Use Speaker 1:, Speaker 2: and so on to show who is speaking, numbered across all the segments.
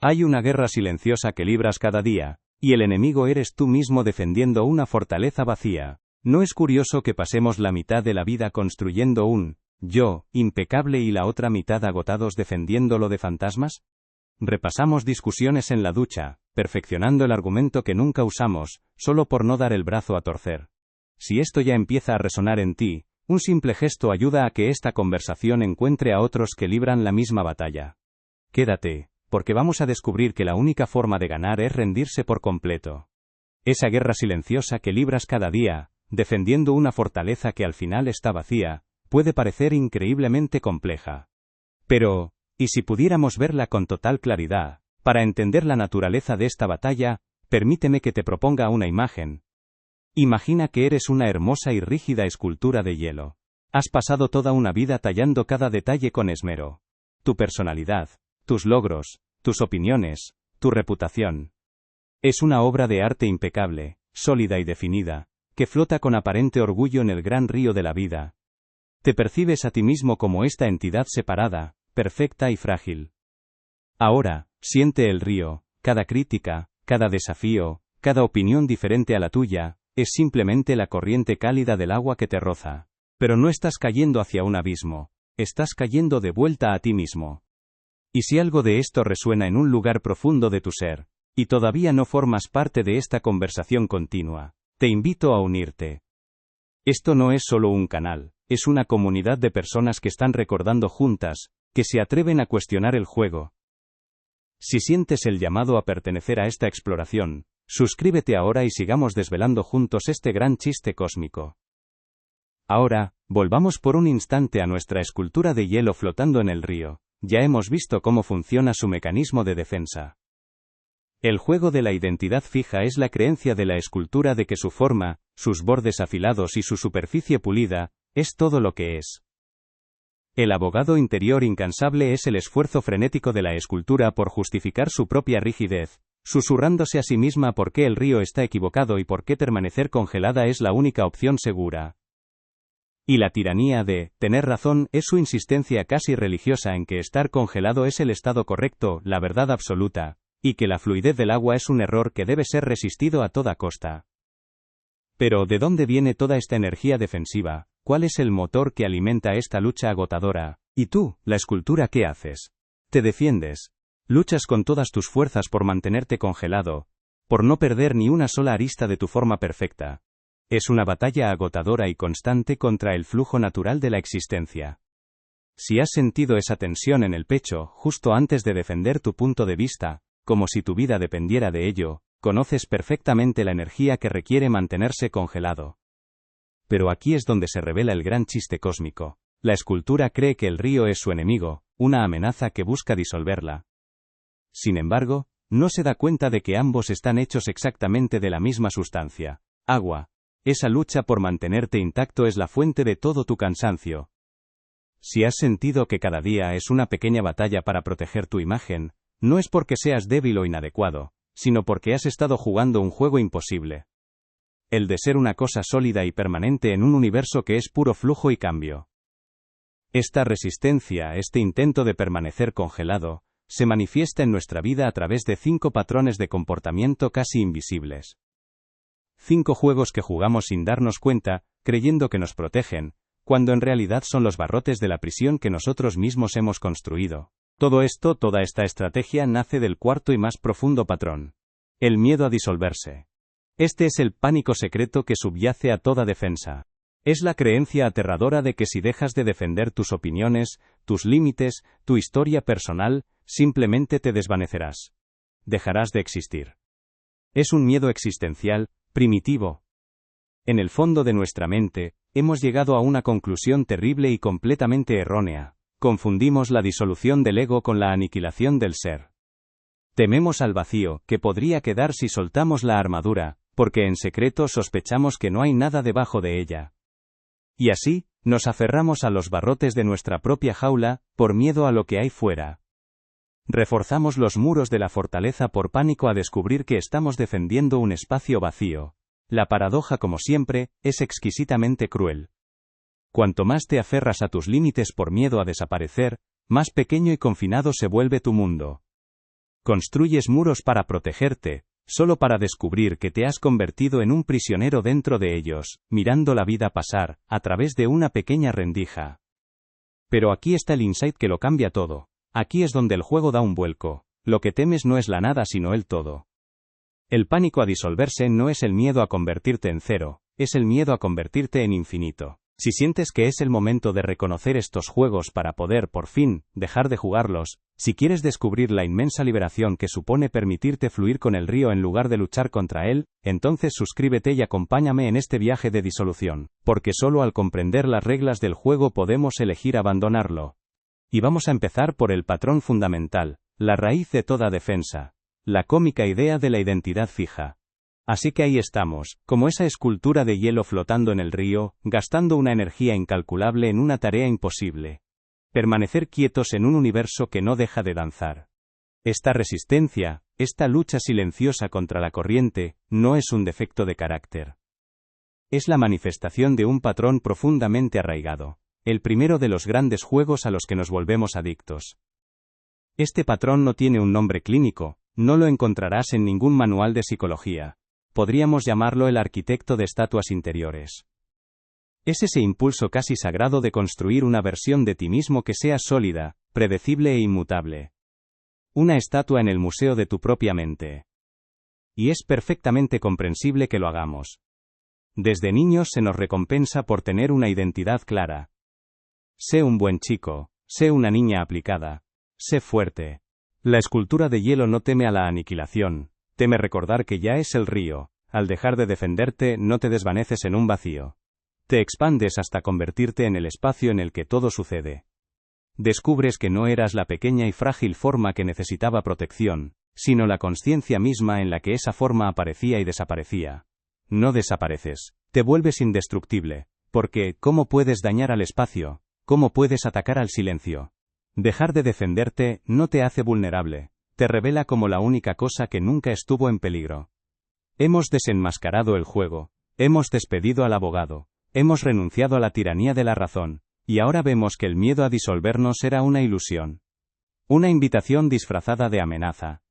Speaker 1: Hay una guerra silenciosa que libras cada día, y el enemigo eres tú mismo defendiendo una fortaleza vacía. ¿No es curioso que pasemos la mitad de la vida construyendo un yo impecable y la otra mitad agotados defendiéndolo de fantasmas? Repasamos discusiones en la ducha, perfeccionando el argumento que nunca usamos, solo por no dar el brazo a torcer. Si esto ya empieza a resonar en ti, un simple gesto ayuda a que esta conversación encuentre a otros que libran la misma batalla. Quédate, porque vamos a descubrir que la única forma de ganar es rendirse por completo. Esa guerra silenciosa que libras cada día, defendiendo una fortaleza que al final está vacía, puede parecer increíblemente compleja. Pero, ¿y si pudiéramos verla con total claridad? Para entender la naturaleza de esta batalla, permíteme que te proponga una imagen. Imagina que eres una hermosa y rígida escultura de hielo. Has pasado toda una vida tallando cada detalle con esmero. Tu personalidad, tus logros, tus opiniones, tu reputación. Es una obra de arte impecable, sólida y definida, que flota con aparente orgullo en el gran río de la vida. Te percibes a ti mismo como esta entidad separada, perfecta y frágil. Ahora, siente el río, cada crítica, cada desafío, cada opinión diferente a la tuya, es simplemente la corriente cálida del agua que te roza. Pero no estás cayendo hacia un abismo, estás cayendo de vuelta a ti mismo. Y si algo de esto resuena en un lugar profundo de tu ser, y todavía no formas parte de esta conversación continua, te invito a unirte. Esto no es solo un canal, es una comunidad de personas que están recordando juntas, que se atreven a cuestionar el juego. Si sientes el llamado a pertenecer a esta exploración, suscríbete ahora y sigamos desvelando juntos este gran chiste cósmico. Ahora, volvamos por un instante a nuestra escultura de hielo flotando en el río. Ya hemos visto cómo funciona su mecanismo de defensa. El juego de la identidad fija es la creencia de la escultura de que su forma, sus bordes afilados y su superficie pulida, es todo lo que es. El abogado interior incansable es el esfuerzo frenético de la escultura por justificar su propia rigidez, susurrándose a sí misma por qué el río está equivocado y por qué permanecer congelada es la única opción segura. Y la tiranía de tener razón es su insistencia casi religiosa en que estar congelado es el estado correcto, la verdad absoluta, y que la fluidez del agua es un error que debe ser resistido a toda costa. Pero ¿de dónde viene toda esta energía defensiva? ¿Cuál es el motor que alimenta esta lucha agotadora? ¿Y tú, la escultura, qué haces? ¿Te defiendes? ¿Luchas con todas tus fuerzas por mantenerte congelado, por no perder ni una sola arista de tu forma perfecta? Es una batalla agotadora y constante contra el flujo natural de la existencia. Si has sentido esa tensión en el pecho justo antes de defender tu punto de vista, como si tu vida dependiera de ello, conoces perfectamente la energía que requiere mantenerse congelado. Pero aquí es donde se revela el gran chiste cósmico. La escultura cree que el río es su enemigo, una amenaza que busca disolverla. Sin embargo, no se da cuenta de que ambos están hechos exactamente de la misma sustancia, agua. Esa lucha por mantenerte intacto es la fuente de todo tu cansancio. Si has sentido que cada día es una pequeña batalla para proteger tu imagen, no es porque seas débil o inadecuado, sino porque has estado jugando un juego imposible. El de ser una cosa sólida y permanente en un universo que es puro flujo y cambio. Esta resistencia, este intento de permanecer congelado, se manifiesta en nuestra vida a través de 5 patrones de comportamiento casi invisibles. 5 juegos que jugamos sin darnos cuenta, creyendo que nos protegen, cuando en realidad son los barrotes de la prisión que nosotros mismos hemos construido. Todo esto, toda esta estrategia nace del cuarto y más profundo patrón. El miedo a disolverse. Este es el pánico secreto que subyace a toda defensa. Es la creencia aterradora de que si dejas de defender tus opiniones, tus límites, tu historia personal, simplemente te desvanecerás. Dejarás de existir. Es un miedo existencial, primitivo. En el fondo de nuestra mente, hemos llegado a una conclusión terrible y completamente errónea. Confundimos la disolución del ego con la aniquilación del ser. Tememos al vacío, que podría quedar si soltamos la armadura, porque en secreto sospechamos que no hay nada debajo de ella. Y así, nos aferramos a los barrotes de nuestra propia jaula, por miedo a lo que hay fuera. Reforzamos los muros de la fortaleza por pánico a descubrir que estamos defendiendo un espacio vacío. La paradoja, como siempre, es exquisitamente cruel. Cuanto más te aferras a tus límites por miedo a desaparecer, más pequeño y confinado se vuelve tu mundo. Construyes muros para protegerte, solo para descubrir que te has convertido en un prisionero dentro de ellos, mirando la vida pasar, a través de una pequeña rendija. Pero aquí está el insight que lo cambia todo. Aquí es donde el juego da un vuelco. Lo que temes no es la nada sino el todo. El pánico a disolverse no es el miedo a convertirte en cero, es el miedo a convertirte en infinito. Si sientes que es el momento de reconocer estos juegos para poder, por fin, dejar de jugarlos, si quieres descubrir la inmensa liberación que supone permitirte fluir con el río en lugar de luchar contra él, entonces suscríbete y acompáñame en este viaje de disolución, porque solo al comprender las reglas del juego podemos elegir abandonarlo. Y vamos a empezar por el patrón fundamental, la raíz de toda defensa, la cómica idea de la identidad fija. Así que ahí estamos, como esa escultura de hielo flotando en el río, gastando una energía incalculable en una tarea imposible. Permanecer quietos en un universo que no deja de danzar. Esta resistencia, esta lucha silenciosa contra la corriente, no es un defecto de carácter. Es la manifestación de un patrón profundamente arraigado, el primero de los grandes juegos a los que nos volvemos adictos. Este patrón no tiene un nombre clínico, no lo encontrarás en ningún manual de psicología. Podríamos llamarlo el arquitecto de estatuas interiores. Es ese impulso casi sagrado de construir una versión de ti mismo que sea sólida, predecible e inmutable. Una estatua en el museo de tu propia mente. Y es perfectamente comprensible que lo hagamos. Desde niños se nos recompensa por tener una identidad clara. Sé un buen chico, sé una niña aplicada, sé fuerte. La escultura de hielo no teme a la aniquilación. Teme recordar que ya es el río, al dejar de defenderte no te desvaneces en un vacío. Te expandes hasta convertirte en el espacio en el que todo sucede. Descubres que no eras la pequeña y frágil forma que necesitaba protección, sino la consciencia misma en la que esa forma aparecía y desaparecía. No desapareces, te vuelves indestructible, porque ¿cómo puedes dañar al espacio? ¿Cómo puedes atacar al silencio? Dejar de defenderte no te hace vulnerable. Te revela como la única cosa que nunca estuvo en peligro. Hemos desenmascarado el juego, hemos despedido al abogado, hemos renunciado a la tiranía de la razón, y ahora vemos que el miedo a disolvernos era una ilusión. Una invitación disfrazada de amenaza.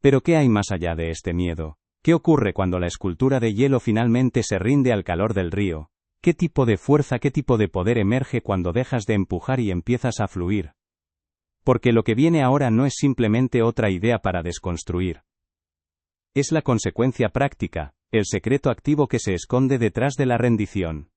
Speaker 1: Pero ¿qué hay más allá de este miedo? ¿Qué ocurre cuando la escultura de hielo finalmente se rinde al calor del río? ¿Qué tipo de fuerza, qué tipo de poder emerge cuando dejas de empujar y empiezas a fluir? Porque lo que viene ahora no es simplemente otra idea para desconstruir. Es la consecuencia práctica, el secreto activo que se esconde detrás de la rendición.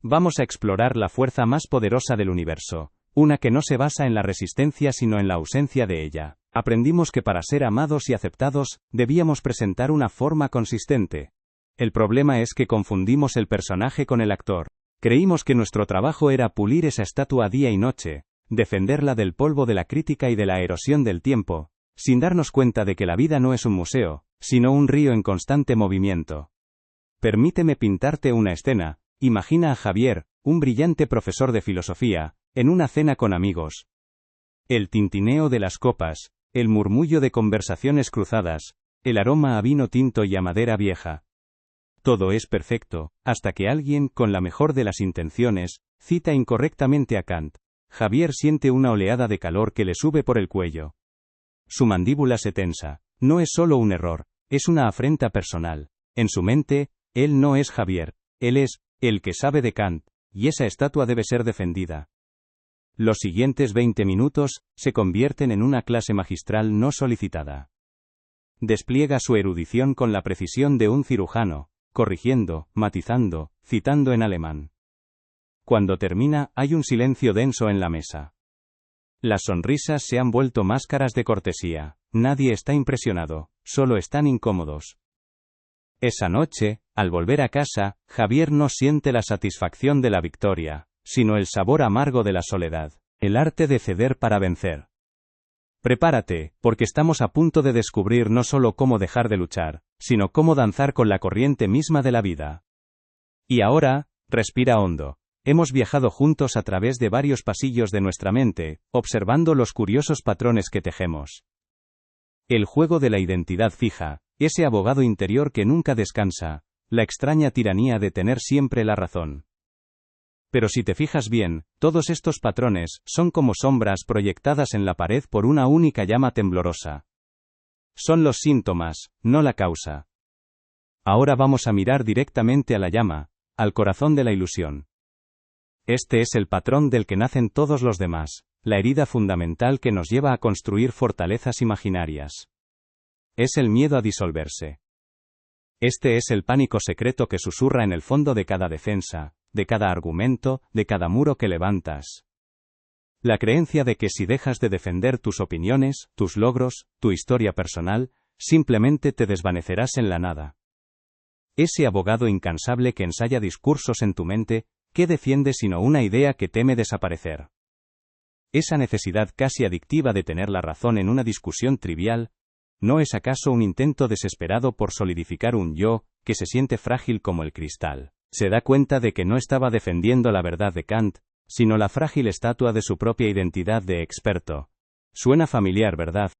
Speaker 1: Vamos a explorar la fuerza más poderosa del universo, una que no se basa en la resistencia sino en la ausencia de ella. Aprendimos que para ser amados y aceptados, debíamos presentar una forma consistente. El problema es que confundimos el personaje con el actor. Creímos que nuestro trabajo era pulir esa estatua día y noche, defenderla del polvo de la crítica y de la erosión del tiempo, sin darnos cuenta de que la vida no es un museo, sino un río en constante movimiento. Permíteme pintarte una escena. Imagina a Javier, un brillante profesor de filosofía, en una cena con amigos. El tintineo de las copas, el murmullo de conversaciones cruzadas, el aroma a vino tinto y a madera vieja. Todo es perfecto, hasta que alguien, con la mejor de las intenciones, cita incorrectamente a Kant. Javier siente una oleada de calor que le sube por el cuello. Su mandíbula se tensa. No es solo un error, es una afrenta personal. En su mente, él no es Javier, él es el que sabe de Kant, y esa estatua debe ser defendida. Los siguientes 20 minutos se convierten en una clase magistral no solicitada. Despliega su erudición con la precisión de un cirujano, corrigiendo, matizando, citando en alemán. Cuando termina, hay un silencio denso en la mesa. Las sonrisas se han vuelto máscaras de cortesía. Nadie está impresionado, solo están incómodos. Esa noche, al volver a casa, Javier no siente la satisfacción de la victoria, sino el sabor amargo de la soledad, el arte de ceder para vencer. Prepárate, porque estamos a punto de descubrir no solo cómo dejar de luchar, sino cómo danzar con la corriente misma de la vida. Y ahora, respira hondo. Hemos viajado juntos a través de varios pasillos de nuestra mente, observando los curiosos patrones que tejemos. El juego de la identidad fija, ese abogado interior que nunca descansa, la extraña tiranía de tener siempre la razón. Pero si te fijas bien, todos estos patrones son como sombras proyectadas en la pared por una única llama temblorosa. Son los síntomas, no la causa. Ahora vamos a mirar directamente a la llama, al corazón de la ilusión. Este es el patrón del que nacen todos los demás, la herida fundamental que nos lleva a construir fortalezas imaginarias. Es el miedo a disolverse. Este es el pánico secreto que susurra en el fondo de cada defensa, de cada argumento, de cada muro que levantas. La creencia de que si dejas de defender tus opiniones, tus logros, tu historia personal, simplemente te desvanecerás en la nada. Ese abogado incansable que ensaya discursos en tu mente, ¿qué defiende sino una idea que teme desaparecer? Esa necesidad casi adictiva de tener la razón en una discusión trivial, ¿no es acaso un intento desesperado por solidificar un yo, que se siente frágil como el cristal? Se da cuenta de que no estaba defendiendo la verdad de Kant, sino la frágil estatua de su propia identidad de experto. Suena familiar, ¿verdad?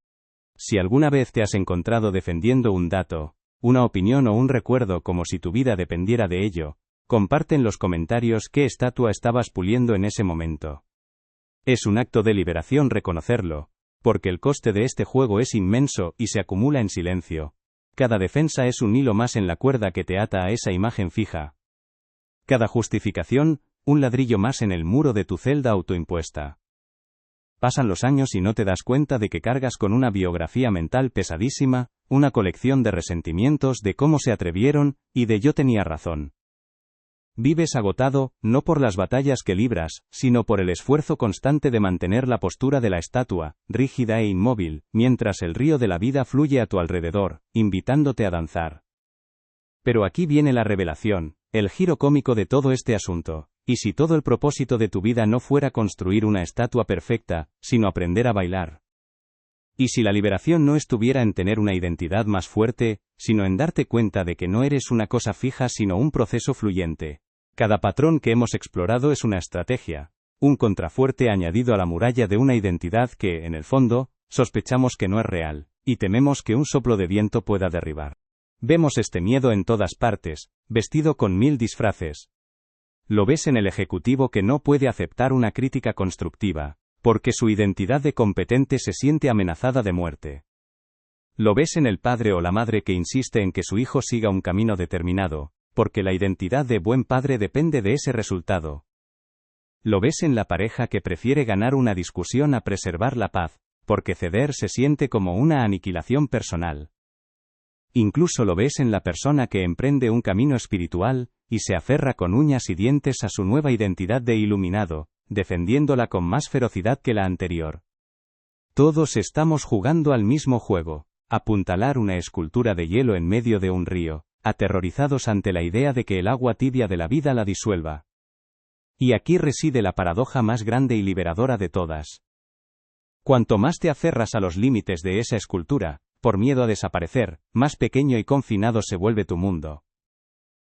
Speaker 1: Si alguna vez te has encontrado defendiendo un dato, una opinión o un recuerdo como si tu vida dependiera de ello, comparte en los comentarios qué estatua estabas puliendo en ese momento. Es un acto de liberación reconocerlo, porque el coste de este juego es inmenso y se acumula en silencio. Cada defensa es un hilo más en la cuerda que te ata a esa imagen fija. Cada justificación, un ladrillo más en el muro de tu celda autoimpuesta. Pasan los años y no te das cuenta de que cargas con una biografía mental pesadísima, una colección de resentimientos de cómo se atrevieron, y de yo tenía razón. Vives agotado, no por las batallas que libras, sino por el esfuerzo constante de mantener la postura de la estatua, rígida e inmóvil, mientras el río de la vida fluye a tu alrededor, invitándote a danzar. Pero aquí viene la revelación, el giro cómico de todo este asunto. ¿Y si todo el propósito de tu vida no fuera construir una estatua perfecta, sino aprender a bailar? ¿Y si la liberación no estuviera en tener una identidad más fuerte, sino en darte cuenta de que no eres una cosa fija sino un proceso fluyente? Cada patrón que hemos explorado es una estrategia, un contrafuerte añadido a la muralla de una identidad que, en el fondo, sospechamos que no es real, y tememos que un soplo de viento pueda derribar. Vemos este miedo en todas partes, vestido con 1000 disfraces. Lo ves en el ejecutivo que no puede aceptar una crítica constructiva, porque su identidad de competente se siente amenazada de muerte. Lo ves en el padre o la madre que insiste en que su hijo siga un camino determinado, porque la identidad de buen padre depende de ese resultado. Lo ves en la pareja que prefiere ganar una discusión a preservar la paz, porque ceder se siente como una aniquilación personal. Incluso lo ves en la persona que emprende un camino espiritual, y se aferra con uñas y dientes a su nueva identidad de iluminado, defendiéndola con más ferocidad que la anterior. Todos estamos jugando al mismo juego, apuntalar una escultura de hielo en medio de un río, aterrorizados ante la idea de que el agua tibia de la vida la disuelva. Y aquí reside la paradoja más grande y liberadora de todas. Cuanto más te aferras a los límites de esa escultura, por miedo a desaparecer, más pequeño y confinado se vuelve tu mundo.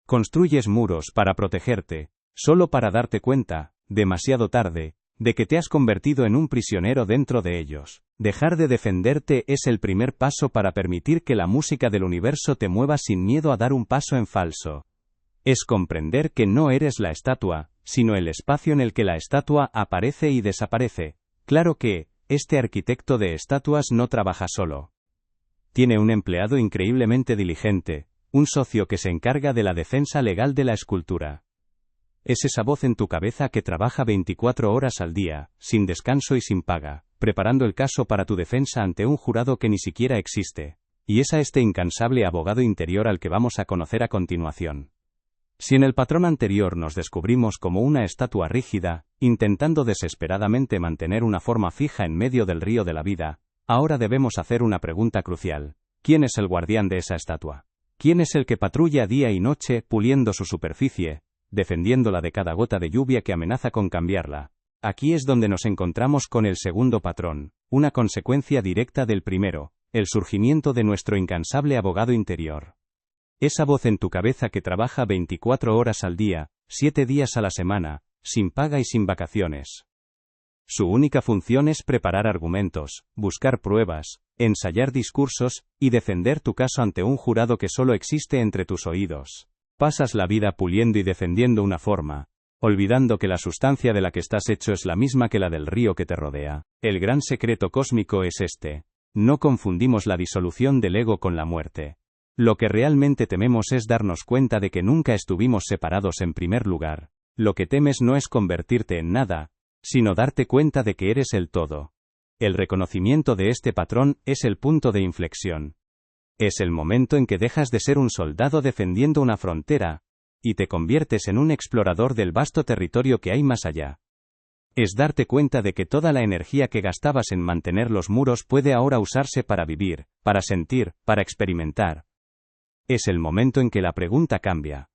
Speaker 1: Construyes muros para protegerte, solo para darte cuenta, demasiado tarde, de que te has convertido en un prisionero dentro de ellos. Dejar de defenderte es el primer paso para permitir que la música del universo te mueva sin miedo a dar un paso en falso. Es comprender que no eres la estatua, sino el espacio en el que la estatua aparece y desaparece. Claro que, este arquitecto de estatuas no trabaja solo. Tiene un empleado increíblemente diligente, un socio que se encarga de la defensa legal de la escultura. Es esa voz en tu cabeza que trabaja 24 horas al día, sin descanso y sin paga, preparando el caso para tu defensa ante un jurado que ni siquiera existe. Y es a este incansable abogado interior al que vamos a conocer a continuación. Si en el patrón anterior nos descubrimos como una estatua rígida, intentando desesperadamente mantener una forma fija en medio del río de la vida, ahora debemos hacer una pregunta crucial. ¿Quién es el guardián de esa estatua? ¿Quién es el que patrulla día y noche, puliendo su superficie, defendiéndola de cada gota de lluvia que amenaza con cambiarla? Aquí es donde nos encontramos con el segundo patrón, una consecuencia directa del primero, el surgimiento de nuestro incansable abogado interior. Esa voz en tu cabeza que trabaja 24 horas al día, 7 días a la semana, sin paga y sin vacaciones. Su única función es preparar argumentos, buscar pruebas, ensayar discursos, y defender tu caso ante un jurado que solo existe entre tus oídos. Pasas la vida puliendo y defendiendo una forma, olvidando que la sustancia de la que estás hecho es la misma que la del río que te rodea. El gran secreto cósmico es este. no confundimos la disolución del ego con la muerte. Lo que realmente tememos es darnos cuenta de que nunca estuvimos separados en primer lugar. Lo que temes no es convertirte en nada, sino darte cuenta de que eres el todo. El reconocimiento de este patrón es el punto de inflexión. Es el momento en que dejas de ser un soldado defendiendo una frontera, y te conviertes en un explorador del vasto territorio que hay más allá. Es darte cuenta de que toda la energía que gastabas en mantener los muros puede ahora usarse para vivir, para sentir, para experimentar. Es el momento en que la pregunta cambia.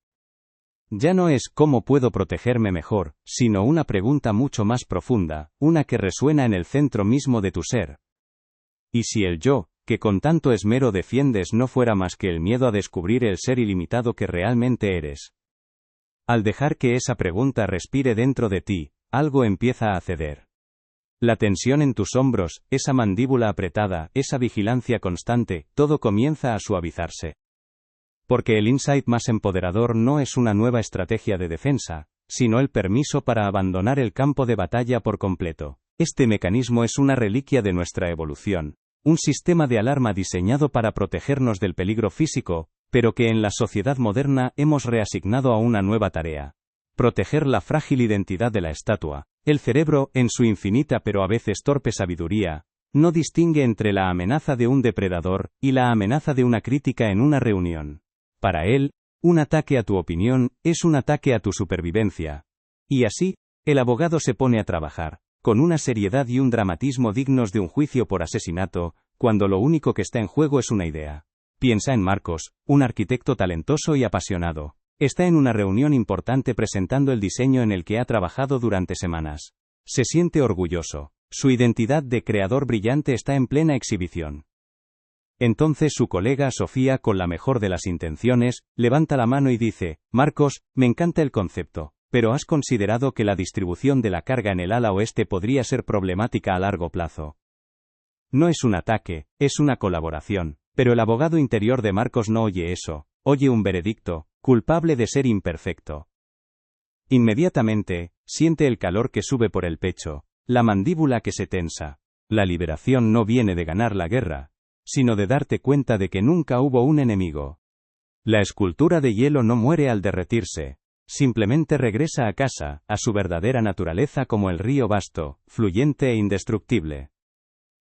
Speaker 1: Ya no es ¿cómo puedo protegerme mejor?, sino una pregunta mucho más profunda, una que resuena en el centro mismo de tu ser. ¿Y si el yo, que con tanto esmero defiendes, no fuera más que el miedo a descubrir el ser ilimitado que realmente eres? Al dejar que esa pregunta respire dentro de ti, algo empieza a ceder. La tensión en tus hombros, esa mandíbula apretada, esa vigilancia constante, todo comienza a suavizarse. Porque el insight más empoderador no es una nueva estrategia de defensa, sino el permiso para abandonar el campo de batalla por completo. Este mecanismo es una reliquia de nuestra evolución, un sistema de alarma diseñado para protegernos del peligro físico, pero que en la sociedad moderna hemos reasignado a una nueva tarea: proteger la frágil identidad de la estatua. El cerebro, en su infinita pero a veces torpe sabiduría, no distingue entre la amenaza de un depredador y la amenaza de una crítica en una reunión. Para él, un ataque a tu opinión es un ataque a tu supervivencia. Y así, el abogado se pone a trabajar, con una seriedad y un dramatismo dignos de un juicio por asesinato, cuando lo único que está en juego es una idea. Piensa en Marcos, un arquitecto talentoso y apasionado. Está en una reunión importante presentando el diseño en el que ha trabajado durante semanas. Se siente orgulloso. Su identidad de creador brillante está en plena exhibición. Entonces su colega Sofía, con la mejor de las intenciones, levanta la mano y dice: Marcos, me encanta el concepto, pero ¿has considerado que la distribución de la carga en el ala oeste podría ser problemática a largo plazo? No es un ataque, es una colaboración, pero el abogado interior de Marcos no oye eso, oye un veredicto: culpable de ser imperfecto. Inmediatamente, siente el calor que sube por el pecho, la mandíbula que se tensa. La liberación no viene de ganar la guerra, sino de darte cuenta de que nunca hubo un enemigo. La escultura de hielo no muere al derretirse, simplemente regresa a casa, a su verdadera naturaleza como el río vasto, fluyente e indestructible.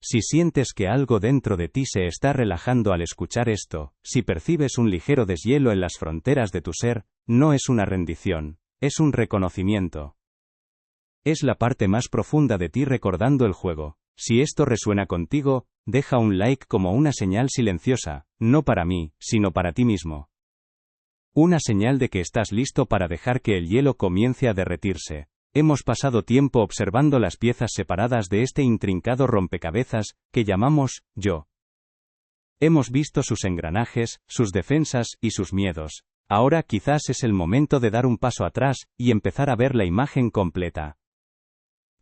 Speaker 1: Si sientes que algo dentro de ti se está relajando al escuchar esto, si percibes un ligero deshielo en las fronteras de tu ser, no es una rendición, es un reconocimiento. Es la parte más profunda de ti recordando el juego. Si esto resuena contigo, deja un like como una señal silenciosa, no para mí, sino para ti mismo. Una señal de que estás listo para dejar que el hielo comience a derretirse. Hemos pasado tiempo observando las piezas separadas de este intrincado rompecabezas, que llamamos yo. Hemos visto sus engranajes, sus defensas y sus miedos. Ahora quizás es el momento de dar un paso atrás y empezar a ver la imagen completa.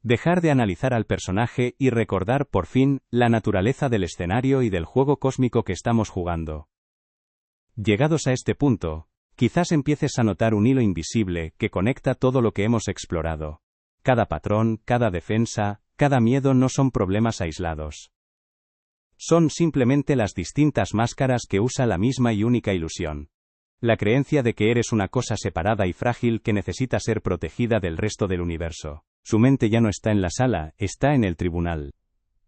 Speaker 1: Dejar de analizar al personaje y recordar por fin la naturaleza del escenario y del juego cósmico que estamos jugando. Llegados a este punto, quizás empieces a notar un hilo invisible que conecta todo lo que hemos explorado. Cada patrón, cada defensa, cada miedo no son problemas aislados. Son simplemente las distintas máscaras que usa la misma y única ilusión. La creencia de que eres una cosa separada y frágil que necesita ser protegida del resto del universo. Su mente ya no está en la sala, está en el tribunal.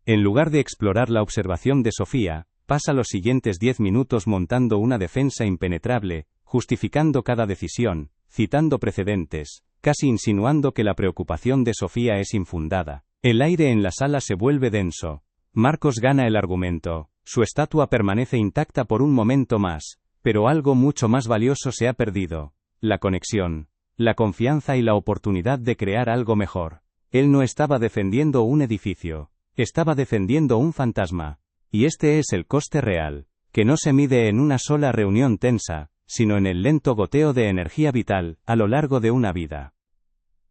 Speaker 1: En lugar de explorar la observación de Sofía, pasa los siguientes 10 minutos montando una defensa impenetrable, justificando cada decisión, citando precedentes, casi insinuando que la preocupación de Sofía es infundada. El aire en la sala se vuelve denso. Marcos gana el argumento. Su estatua permanece intacta por un momento más, pero algo mucho más valioso se ha perdido: la conexión, la confianza y la oportunidad de crear algo mejor. Él no estaba defendiendo un edificio, estaba defendiendo un fantasma. Y este es el coste real, que no se mide en una sola reunión tensa, sino en el lento goteo de energía vital, a lo largo de una vida.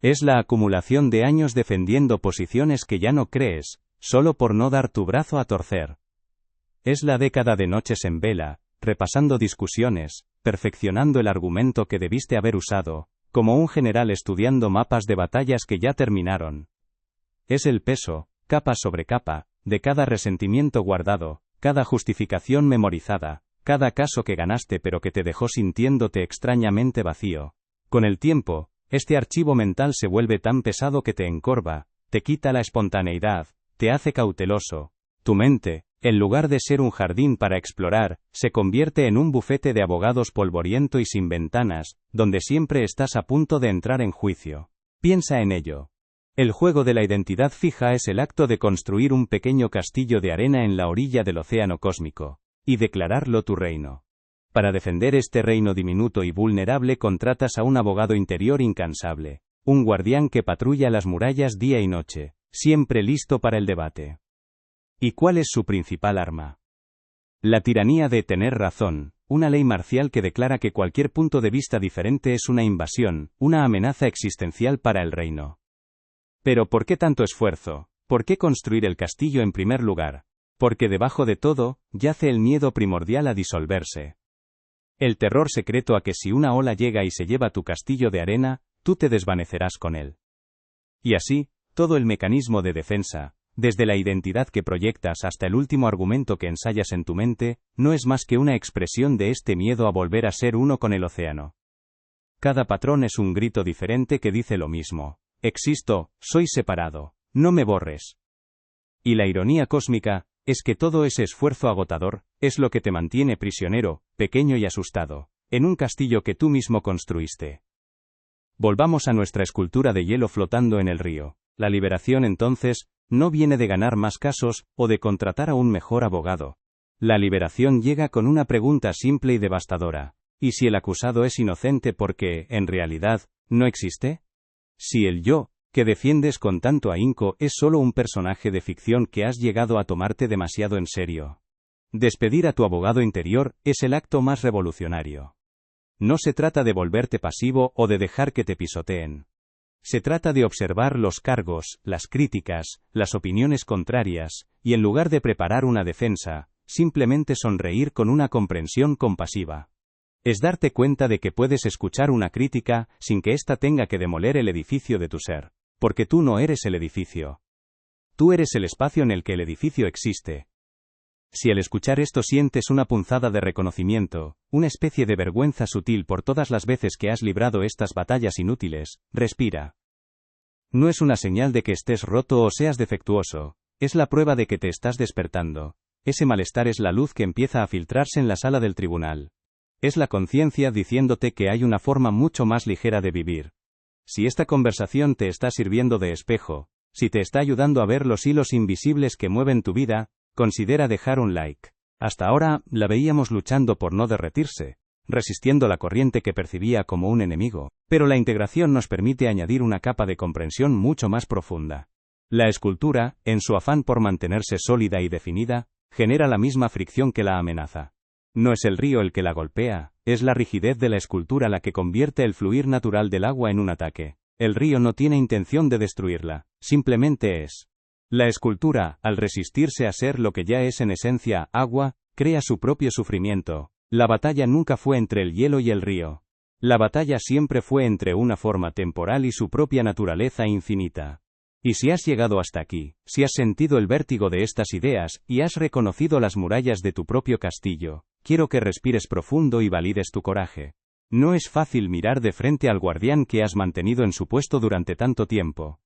Speaker 1: Es la acumulación de años defendiendo posiciones que ya no crees, solo por no dar tu brazo a torcer. Es la década de noches en vela, repasando discusiones, perfeccionando el argumento que debiste haber usado, como un general estudiando mapas de batallas que ya terminaron. Es el peso, capa sobre capa, de cada resentimiento guardado, cada justificación memorizada, cada caso que ganaste pero que te dejó sintiéndote extrañamente vacío. Con el tiempo, este archivo mental se vuelve tan pesado que te encorva, te quita la espontaneidad, te hace cauteloso. Tu mente, en lugar de ser un jardín para explorar, se convierte en un bufete de abogados polvoriento y sin ventanas, donde siempre estás a punto de entrar en juicio. Piensa en ello. El juego de la identidad fija es el acto de construir un pequeño castillo de arena en la orilla del océano cósmico, y declararlo tu reino. Para defender este reino diminuto y vulnerable contratas a un abogado interior incansable, un guardián que patrulla las murallas día y noche, siempre listo para el debate. ¿Y cuál es su principal arma? La tiranía de tener razón, una ley marcial que declara que cualquier punto de vista diferente es una invasión, una amenaza existencial para el reino. Pero ¿por qué tanto esfuerzo? ¿Por qué construir el castillo en primer lugar? Porque debajo de todo, yace el miedo primordial a disolverse. El terror secreto a que si una ola llega y se lleva tu castillo de arena, tú te desvanecerás con él. Y así, todo el mecanismo de defensa, desde la identidad que proyectas hasta el último argumento que ensayas en tu mente, no es más que una expresión de este miedo a volver a ser uno con el océano. Cada patrón es un grito diferente que dice lo mismo. Existo, soy separado, no me borres. Y la ironía cósmica es que todo ese esfuerzo agotador es lo que te mantiene prisionero, pequeño y asustado, en un castillo que tú mismo construiste. Volvamos a nuestra escultura de hielo flotando en el río. La liberación entonces no viene de ganar más casos o de contratar a un mejor abogado. La liberación llega con una pregunta simple y devastadora. ¿Y si el acusado es inocente porque, en realidad, no existe? Si el yo, que defiendes con tanto ahínco, es solo un personaje de ficción que has llegado a tomarte demasiado en serio. Despedir a tu abogado interior es el acto más revolucionario. No se trata de volverte pasivo o de dejar que te pisoteen. Se trata de observar los cargos, las críticas, las opiniones contrarias, y en lugar de preparar una defensa, simplemente sonreír con una comprensión compasiva. Es darte cuenta de que puedes escuchar una crítica sin que ésta tenga que demoler el edificio de tu ser, porque tú no eres el edificio. Tú eres el espacio en el que el edificio existe. Si al escuchar esto sientes una punzada de reconocimiento, una especie de vergüenza sutil por todas las veces que has librado estas batallas inútiles, respira. No es una señal de que estés roto o seas defectuoso, es la prueba de que te estás despertando. Ese malestar es la luz que empieza a filtrarse en la sala del tribunal. Es la conciencia diciéndote que hay una forma mucho más ligera de vivir. Si esta conversación te está sirviendo de espejo, si te está ayudando a ver los hilos invisibles que mueven tu vida, considera dejar un like. Hasta ahora, la veíamos luchando por no derretirse, resistiendo la corriente que percibía como un enemigo, pero la integración nos permite añadir una capa de comprensión mucho más profunda. La escultura, en su afán por mantenerse sólida y definida, genera la misma fricción que la amenaza. No es el río el que la golpea, es la rigidez de la escultura la que convierte el fluir natural del agua en un ataque. El río no tiene intención de destruirla, simplemente es. La escultura, al resistirse a ser lo que ya es en esencia, agua, crea su propio sufrimiento. La batalla nunca fue entre el hielo y el río. La batalla siempre fue entre una forma temporal y su propia naturaleza infinita. Y si has llegado hasta aquí, si has sentido el vértigo de estas ideas, y has reconocido las murallas de tu propio castillo, quiero que respires profundo y valides tu coraje. No es fácil mirar de frente al guardián que has mantenido en su puesto durante tanto tiempo.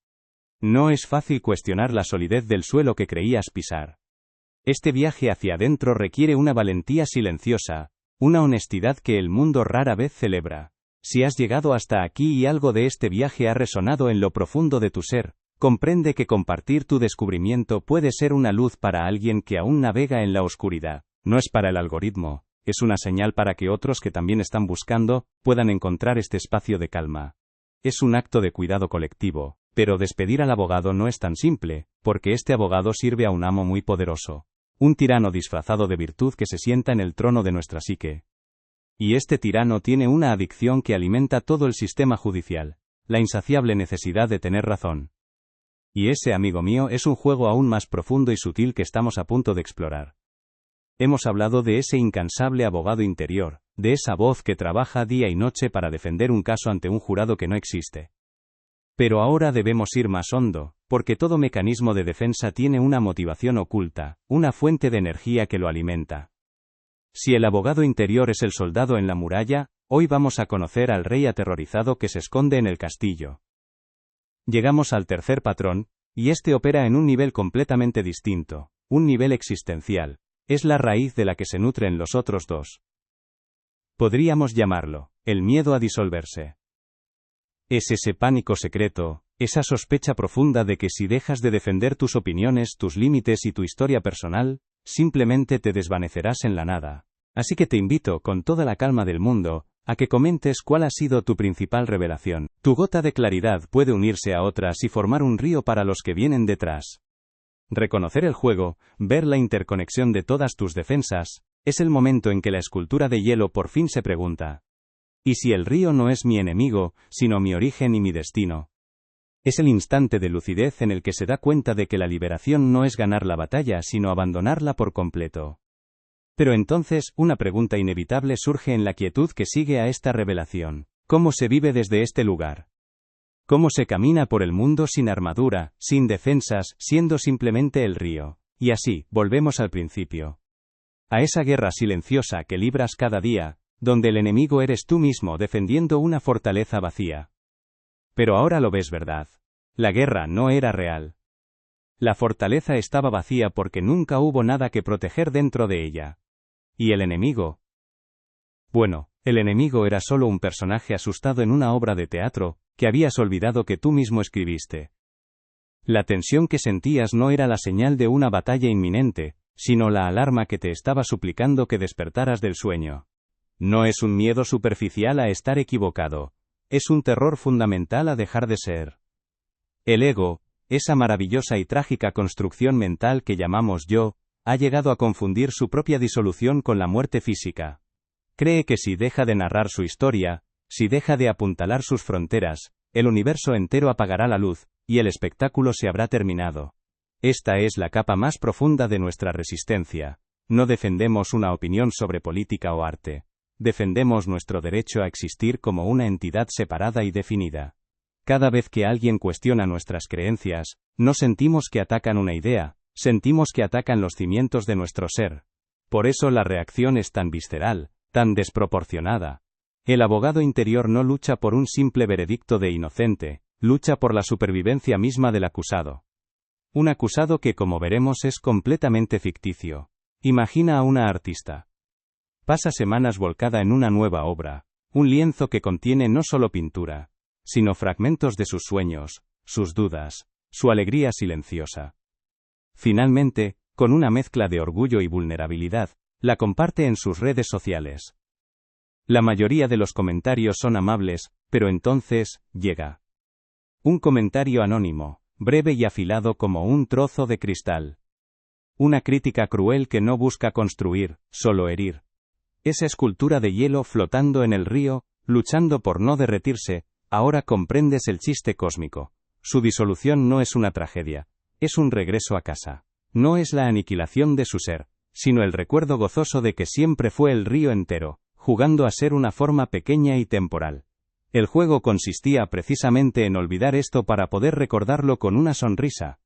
Speaker 1: No es fácil cuestionar la solidez del suelo que creías pisar. Este viaje hacia adentro requiere una valentía silenciosa, una honestidad que el mundo rara vez celebra. Si has llegado hasta aquí y algo de este viaje ha resonado en lo profundo de tu ser, comprende que compartir tu descubrimiento puede ser una luz para alguien que aún navega en la oscuridad. No es para el algoritmo, es una señal para que otros que también están buscando, puedan encontrar este espacio de calma. Es un acto de cuidado colectivo, pero despedir al abogado no es tan simple, porque este abogado sirve a un amo muy poderoso. Un tirano disfrazado de virtud que se sienta en el trono de nuestra psique. Y este tirano tiene una adicción que alimenta todo el sistema judicial, la insaciable necesidad de tener razón. Y ese, amigo mío, es un juego aún más profundo y sutil que estamos a punto de explorar. Hemos hablado de ese incansable abogado interior, de esa voz que trabaja día y noche para defender un caso ante un jurado que no existe. Pero ahora debemos ir más hondo, porque todo mecanismo de defensa tiene una motivación oculta, una fuente de energía que lo alimenta. Si el abogado interior es el soldado en la muralla, hoy vamos a conocer al rey aterrorizado que se esconde en el castillo. Llegamos al tercer patrón, y este opera en un nivel completamente distinto, un nivel existencial. Es la raíz de la que se nutren los otros dos. Podríamos llamarlo, el miedo a disolverse. Es ese pánico secreto, esa sospecha profunda de que si dejas de defender tus opiniones, tus límites y tu historia personal, simplemente te desvanecerás en la nada. Así que te invito, con toda la calma del mundo, a que comentes cuál ha sido tu principal revelación. Tu gota de claridad puede unirse a otras y formar un río para los que vienen detrás. Reconocer el juego, ver la interconexión de todas tus defensas, es el momento en que la escultura de hielo por fin se pregunta: ¿y si el río no es mi enemigo, sino mi origen y mi destino? Es el instante de lucidez en el que se da cuenta de que la liberación no es ganar la batalla, sino abandonarla por completo. Pero entonces, una pregunta inevitable surge en la quietud que sigue a esta revelación: ¿cómo se vive desde este lugar? ¿Cómo se camina por el mundo sin armadura, sin defensas, siendo simplemente el río? Y así, volvemos al principio. A esa guerra silenciosa que libras cada día, donde el enemigo eres tú mismo defendiendo una fortaleza vacía. Pero ahora lo ves, ¿verdad? La guerra no era real. La fortaleza estaba vacía porque nunca hubo nada que proteger dentro de ella. ¿Y el enemigo? Bueno, el enemigo era solo un personaje asustado en una obra de teatro, que habías olvidado que tú mismo escribiste. La tensión que sentías no era la señal de una batalla inminente, sino la alarma que te estaba suplicando que despertaras del sueño. No es un miedo superficial a estar equivocado, es un terror fundamental a dejar de ser. El ego, esa maravillosa y trágica construcción mental que llamamos yo, ha llegado a confundir su propia disolución con la muerte física. Cree que si deja de narrar su historia, si deja de apuntalar sus fronteras, el universo entero apagará la luz, y el espectáculo se habrá terminado. Esta es la capa más profunda de nuestra resistencia. No defendemos una opinión sobre política o arte. Defendemos nuestro derecho a existir como una entidad separada y definida. Cada vez que alguien cuestiona nuestras creencias, no sentimos que atacan una idea, sentimos que atacan los cimientos de nuestro ser. Por eso la reacción es tan visceral, tan desproporcionada. El abogado interior no lucha por un simple veredicto de inocente, lucha por la supervivencia misma del acusado. Un acusado que, como veremos, es completamente ficticio. Imagina a una artista. Pasa semanas volcada en una nueva obra, un lienzo que contiene no solo pintura, sino fragmentos de sus sueños, sus dudas, su alegría silenciosa. Finalmente, con una mezcla de orgullo y vulnerabilidad, la comparte en sus redes sociales. La mayoría de los comentarios son amables, pero entonces, llega un comentario anónimo, breve y afilado como un trozo de cristal. Una crítica cruel que no busca construir, solo herir. Esa escultura de hielo flotando en el río, luchando por no derretirse, ahora comprendes el chiste cósmico. Su disolución no es una tragedia, es un regreso a casa. No es la aniquilación de su ser, sino el recuerdo gozoso de que siempre fue el río entero, jugando a ser una forma pequeña y temporal. El juego consistía precisamente en olvidar esto para poder recordarlo con una sonrisa.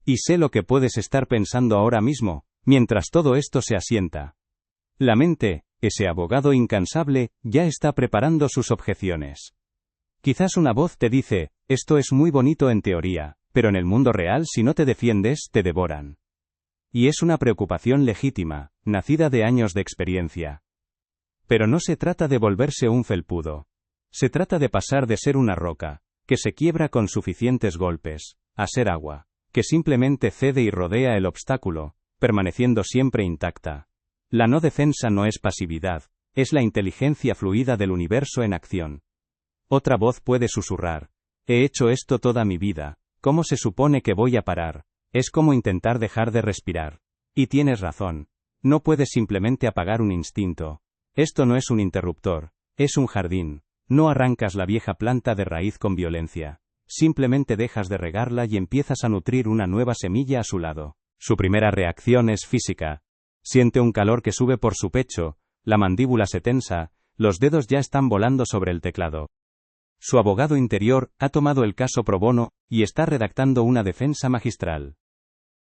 Speaker 1: Y sé lo que puedes estar pensando ahora mismo, mientras todo esto se asienta. La mente, ese abogado incansable, ya está preparando sus objeciones. Quizás una voz te dice: esto es muy bonito en teoría, pero en el mundo real si no te defiendes, te devoran. Y es una preocupación legítima, nacida de años de experiencia. Pero no se trata de volverse un felpudo. Se trata de pasar de ser una roca, que se quiebra con suficientes golpes, a ser agua, que simplemente cede y rodea el obstáculo, permaneciendo siempre intacta. La no defensa no es pasividad, es la inteligencia fluida del universo en acción. Otra voz puede susurrar: he hecho esto toda mi vida, ¿cómo se supone que voy a parar? Es como intentar dejar de respirar. Y tienes razón. No puedes simplemente apagar un instinto. Esto no es un interruptor, es un jardín. No arrancas la vieja planta de raíz con violencia. Simplemente dejas de regarla y empiezas a nutrir una nueva semilla a su lado. Su primera reacción es física. Siente un calor que sube por su pecho, la mandíbula se tensa, los dedos ya están volando sobre el teclado. Su abogado interior ha tomado el caso pro bono y está redactando una defensa magistral.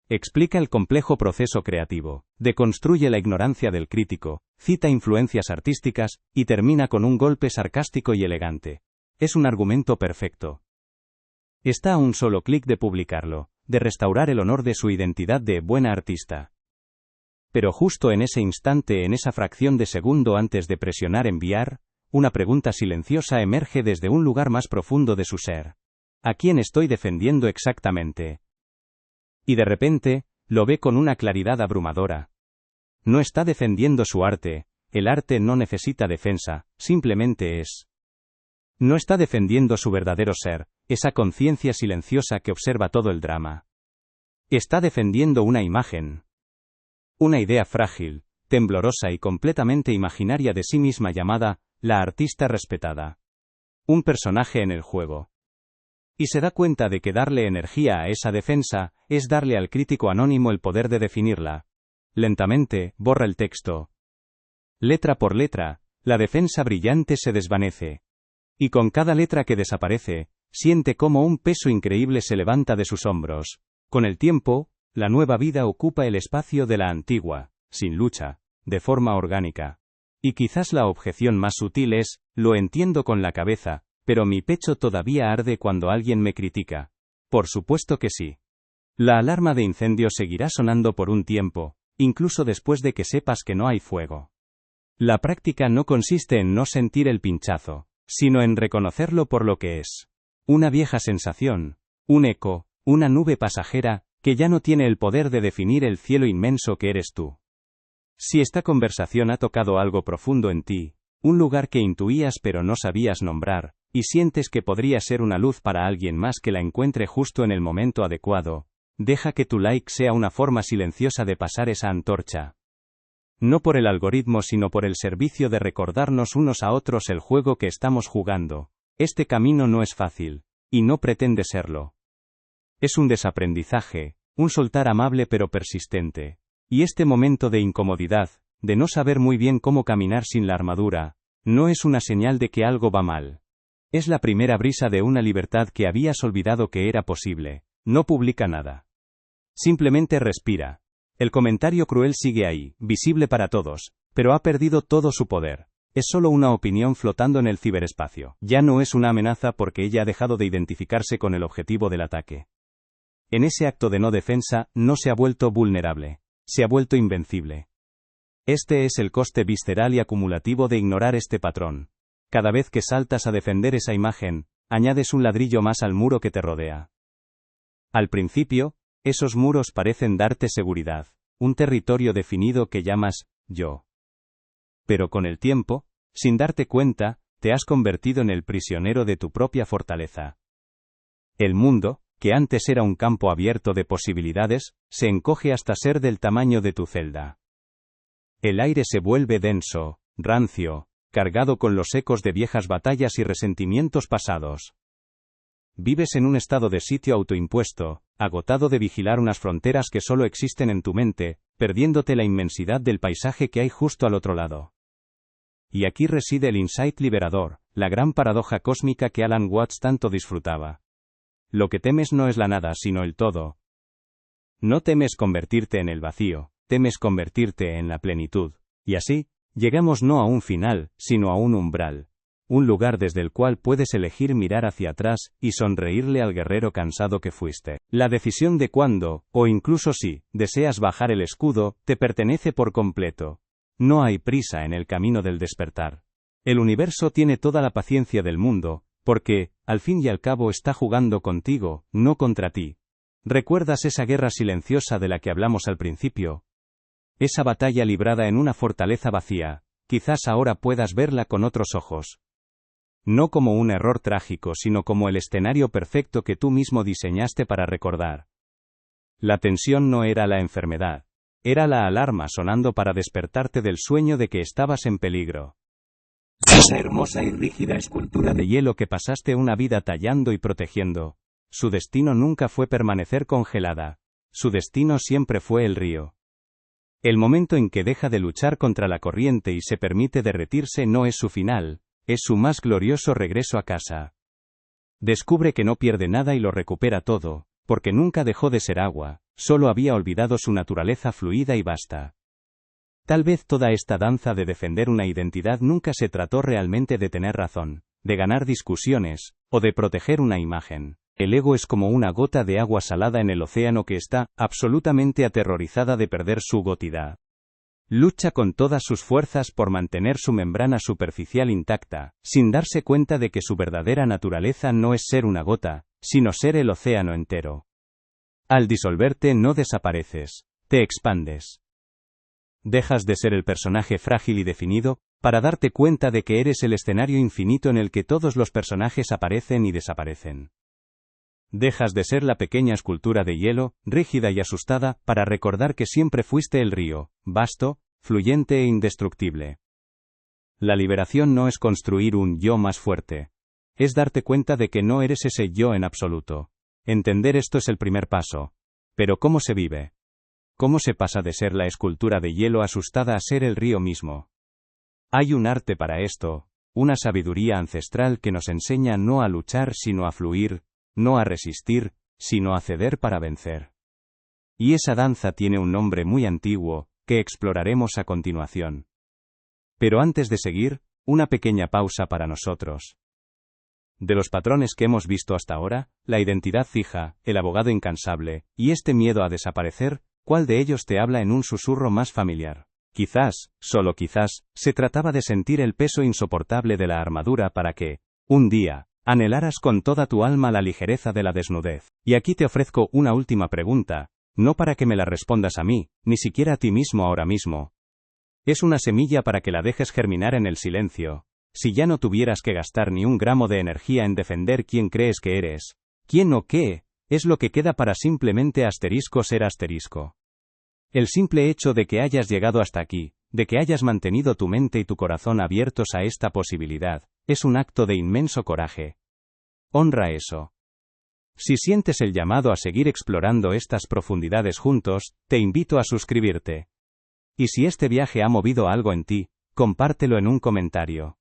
Speaker 1: Explica el complejo proceso creativo, deconstruye la ignorancia del crítico, cita influencias artísticas y termina con un golpe sarcástico y elegante. Es un argumento perfecto. Está a un solo clic de publicarlo, de restaurar el honor de su identidad de buena artista. Pero justo en ese instante, en esa fracción de segundo antes de presionar enviar, una pregunta silenciosa emerge desde un lugar más profundo de su ser. ¿A quién estoy defendiendo exactamente? Y de repente, lo ve con una claridad abrumadora. No está defendiendo su arte, el arte no necesita defensa, simplemente es. No está defendiendo su verdadero ser, esa conciencia silenciosa que observa todo el drama. Está defendiendo una imagen. Una idea frágil, temblorosa y completamente imaginaria de sí misma llamada, la artista respetada. Un personaje en el juego. Y se da cuenta de que darle energía a esa defensa, es darle al crítico anónimo el poder de definirla. Lentamente, borra el texto. Letra por letra, la defensa brillante se desvanece. Y con cada letra que desaparece, siente cómo un peso increíble se levanta de sus hombros. Con el tiempo, la nueva vida ocupa el espacio de la antigua, sin lucha, de forma orgánica. Y quizás la objeción más sutil es, lo entiendo con la cabeza, pero mi pecho todavía arde cuando alguien me critica. Por supuesto que sí. La alarma de incendio seguirá sonando por un tiempo, incluso después de que sepas que no hay fuego. La práctica no consiste en no sentir el pinchazo, sino en reconocerlo por lo que es. Una vieja sensación, un eco, una nube pasajera, que ya no tiene el poder de definir el cielo inmenso que eres tú. Si esta conversación ha tocado algo profundo en ti, un lugar que intuías pero no sabías nombrar, y sientes que podría ser una luz para alguien más que la encuentre justo en el momento adecuado, deja que tu like sea una forma silenciosa de pasar esa antorcha. No por el algoritmo sino por el servicio de recordarnos unos a otros el juego que estamos jugando. Este camino no es fácil, y no pretende serlo. Es un desaprendizaje, un soltar amable pero persistente. Y este momento de incomodidad, de no saber muy bien cómo caminar sin la armadura, no es una señal de que algo va mal. Es la primera brisa de una libertad que habías olvidado que era posible. No publica nada. Simplemente respira. El comentario cruel sigue ahí, visible para todos, pero ha perdido todo su poder. Es solo una opinión flotando en el ciberespacio. Ya no es una amenaza porque ella ha dejado de identificarse con el objetivo del ataque. En ese acto de no defensa, no se ha vuelto vulnerable. Se ha vuelto invencible. Este es el coste visceral y acumulativo de ignorar este patrón. Cada vez que saltas a defender esa imagen, añades un ladrillo más al muro que te rodea. Al principio, esos muros parecen darte seguridad, un territorio definido que llamas yo. Pero con el tiempo, sin darte cuenta, te has convertido en el prisionero de tu propia fortaleza. El mundo, que antes era un campo abierto de posibilidades, se encoge hasta ser del tamaño de tu celda. El aire se vuelve denso, rancio, cargado con los ecos de viejas batallas y resentimientos pasados. Vives en un estado de sitio autoimpuesto, agotado de vigilar unas fronteras que solo existen en tu mente, perdiéndote la inmensidad del paisaje que hay justo al otro lado. Y aquí reside el insight liberador, la gran paradoja cósmica que Alan Watts tanto disfrutaba. Lo que temes no es la nada sino el todo. No temes convertirte en el vacío, temes convertirte en la plenitud. Y así, llegamos no a un final, sino a un umbral. Un lugar desde el cual puedes elegir mirar hacia atrás y sonreírle al guerrero cansado que fuiste. La decisión de cuándo, o incluso si, deseas bajar el escudo, te pertenece por completo. No hay prisa en el camino del despertar. El universo tiene toda la paciencia del mundo, porque, al fin y al cabo está jugando contigo, no contra ti. ¿Recuerdas esa guerra silenciosa de la que hablamos al principio? Esa batalla librada en una fortaleza vacía, quizás ahora puedas verla con otros ojos. No como un error trágico sino como el escenario perfecto que tú mismo diseñaste para recordar. La tensión no era la enfermedad. Era la alarma sonando para despertarte del sueño de que estabas en peligro. Esa hermosa y rígida escultura de hielo que pasaste una vida tallando y protegiendo. Su destino nunca fue permanecer congelada. Su destino siempre fue el río. El momento en que deja de luchar contra la corriente y se permite derretirse no es su final, es su más glorioso regreso a casa. Descubre que no pierde nada y lo recupera todo, porque nunca dejó de ser agua, solo había olvidado su naturaleza fluida y vasta. Tal vez toda esta danza de defender una identidad nunca se trató realmente de tener razón, de ganar discusiones, o de proteger una imagen. El ego es como una gota de agua salada en el océano que está absolutamente aterrorizada de perder su gotidad. Lucha con todas sus fuerzas por mantener su membrana superficial intacta, sin darse cuenta de que su verdadera naturaleza no es ser una gota, sino ser el océano entero. Al disolverte no desapareces, te expandes. Dejas de ser el personaje frágil y definido, para darte cuenta de que eres el escenario infinito en el que todos los personajes aparecen y desaparecen. Dejas de ser la pequeña escultura de hielo, rígida y asustada, para recordar que siempre fuiste el río, vasto, fluyente e indestructible. La liberación no es construir un yo más fuerte. Es darte cuenta de que no eres ese yo en absoluto. Entender esto es el primer paso. Pero ¿cómo se vive? ¿Cómo se pasa de ser la escultura de hielo asustada a ser el río mismo? Hay un arte para esto, una sabiduría ancestral que nos enseña no a luchar sino a fluir, no a resistir, sino a ceder para vencer. Y esa danza tiene un nombre muy antiguo, que exploraremos a continuación. Pero antes de seguir, una pequeña pausa para nosotros. De los patrones que hemos visto hasta ahora, la identidad fija, el abogado incansable, y este miedo a desaparecer, ¿cuál de ellos te habla en un susurro más familiar? Quizás, solo quizás, se trataba de sentir el peso insoportable de la armadura para que, un día, anhelaras con toda tu alma la ligereza de la desnudez. Y aquí te ofrezco una última pregunta, no para que me la respondas a mí, ni siquiera a ti mismo ahora mismo. Es una semilla para que la dejes germinar en el silencio. Si ya no tuvieras que gastar ni un gramo de energía en defender quién crees que eres, quién o qué, es lo que queda para simplemente ser asterisco. El simple hecho de que hayas llegado hasta aquí, de que hayas mantenido tu mente y tu corazón abiertos a esta posibilidad, es un acto de inmenso coraje. Honra eso. Si sientes el llamado a seguir explorando estas profundidades juntos, te invito a suscribirte. Y si este viaje ha movido algo en ti, compártelo en un comentario.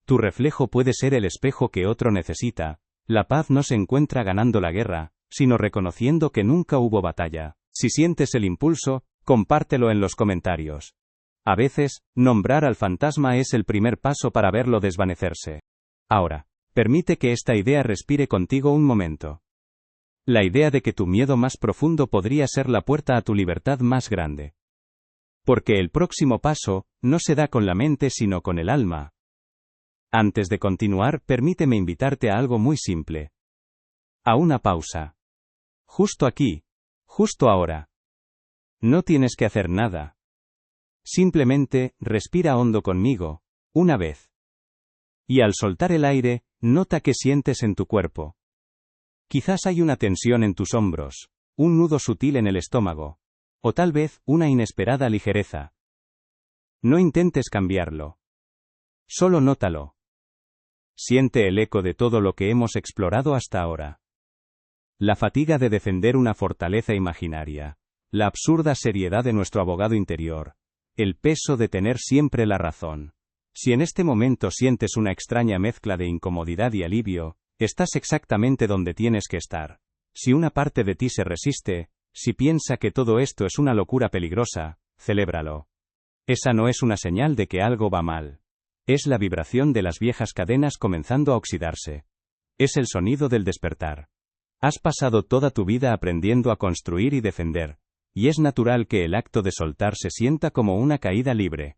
Speaker 1: Tu reflejo puede ser el espejo que otro necesita. La paz no se encuentra ganando la guerra, sino reconociendo que nunca hubo batalla. Si sientes el impulso, compártelo en los comentarios. A veces, nombrar al fantasma es el primer paso para verlo desvanecerse. Ahora, permite que esta idea respire contigo un momento. La idea de que tu miedo más profundo podría ser la puerta a tu libertad más grande. Porque el próximo paso, no se da con la mente sino con el alma. Antes de continuar, permíteme invitarte a algo muy simple. A una pausa. Justo aquí. Justo ahora. No tienes que hacer nada. Simplemente, respira hondo conmigo, una vez. Y al soltar el aire, nota qué sientes en tu cuerpo. Quizás hay una tensión en tus hombros, un nudo sutil en el estómago, o tal vez, una inesperada ligereza. No intentes cambiarlo. Solo nótalo. Siente el eco de todo lo que hemos explorado hasta ahora. La fatiga de defender una fortaleza imaginaria, la absurda seriedad de nuestro abogado interior, el peso de tener siempre la razón. Si en este momento sientes una extraña mezcla de incomodidad y alivio, estás exactamente donde tienes que estar. Si una parte de ti se resiste, si piensa que todo esto es una locura peligrosa, celébralo. Esa no es una señal de que algo va mal. Es la vibración de las viejas cadenas comenzando a oxidarse. Es el sonido del despertar. Has pasado toda tu vida aprendiendo a construir y defender, y es natural que el acto de soltar se sienta como una caída libre.